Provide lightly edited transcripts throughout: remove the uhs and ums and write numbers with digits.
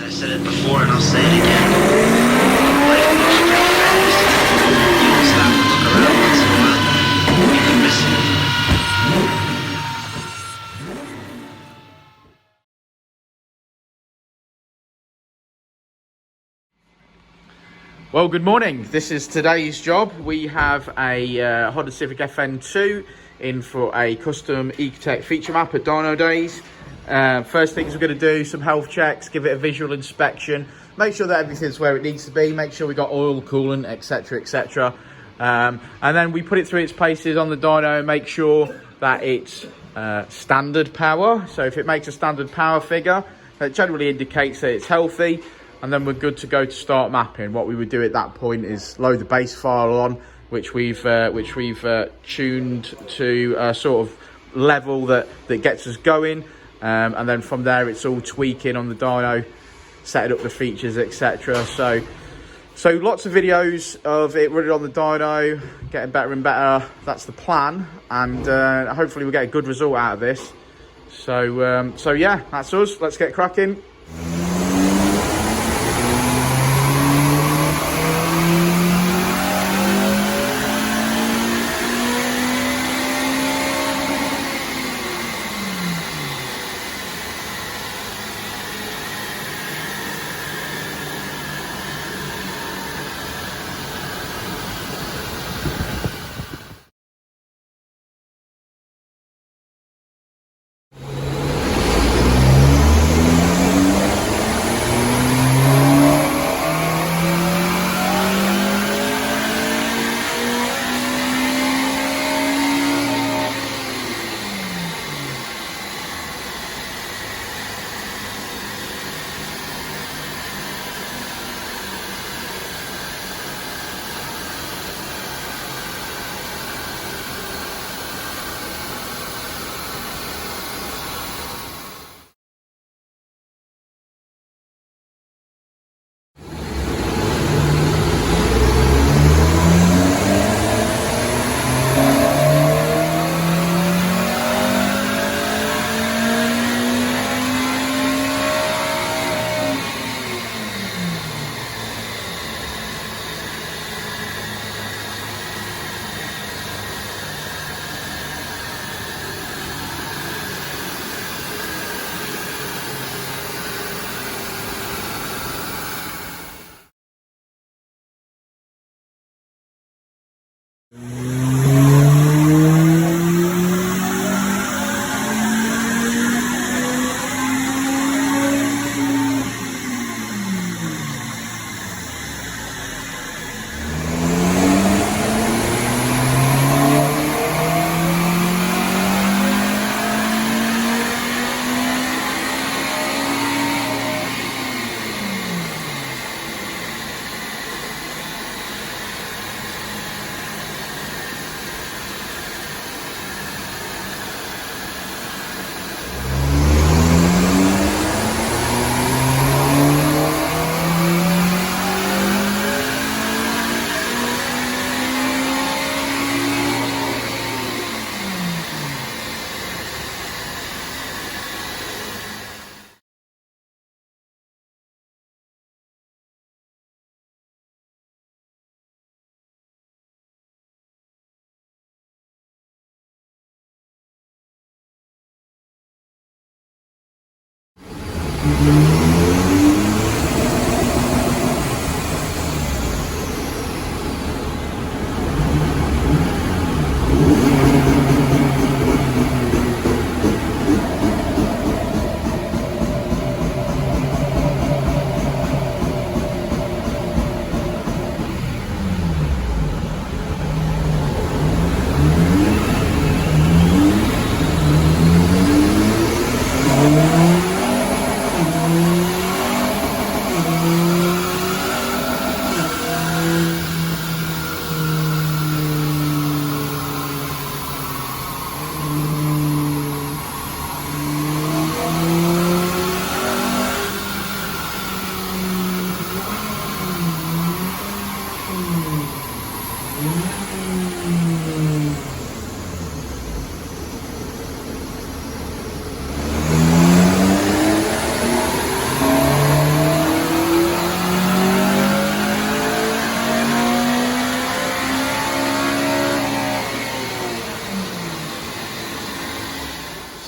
I said it before and I'll say it again. Life moves pretty fast. You don't stop and look around once in a while. You can miss it. Well, good morning. This is today's job. We have a Honda Civic FN2 in for a custom Ecutek feature map at Dynodaze. First things we're going to do, some health checks, give it a visual inspection, make sure that everything's where it needs to be, make sure we got oil, coolant, etc, etc. And then we put it through its paces on the dyno and make sure that it's standard power. So if it makes a standard power figure, that generally indicates that it's healthy, and then we're good to go to start mapping. What we would do at that point is load the base file on, which we've tuned to a sort of level that gets us going. And then from there it's all tweaking on the dyno, setting up the features, etc. So lots of videos of it running on the dyno, getting better and better. That's the plan, and hopefully we'll get a good result out of this. So yeah, that's us. Let's get cracking.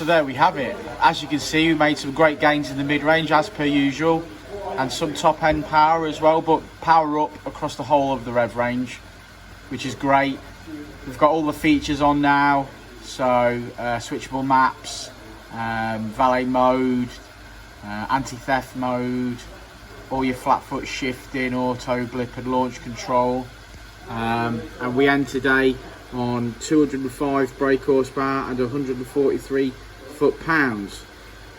So there we have it. As you can see, we made some great gains in the mid-range as per usual, and some top-end power as well, but power up across the whole of the rev range, which is great. We've got all the features on now, so switchable maps, valet mode, anti-theft mode, all your flat foot shifting, auto blip and launch control, and we end today on 205 brake horsepower and 143 foot-pounds.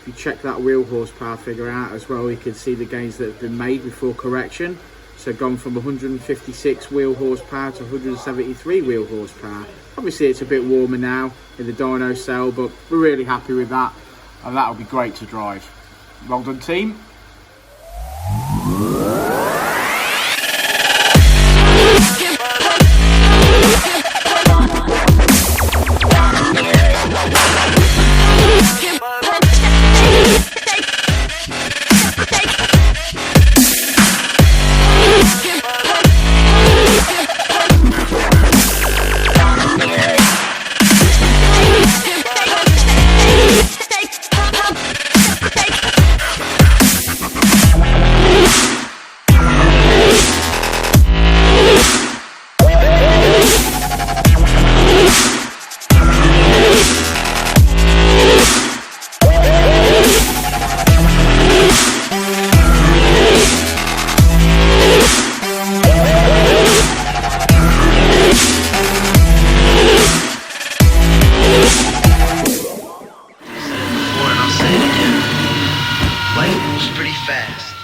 If you check that wheel horsepower figure out as well, you can see the gains that have been made before correction. So gone from 156 wheel horsepower to 173 wheel horsepower. Obviously it's a bit warmer now in the dyno cell, but we're really happy with that, and that'll be great to drive. Well done, team. Life moves pretty fast.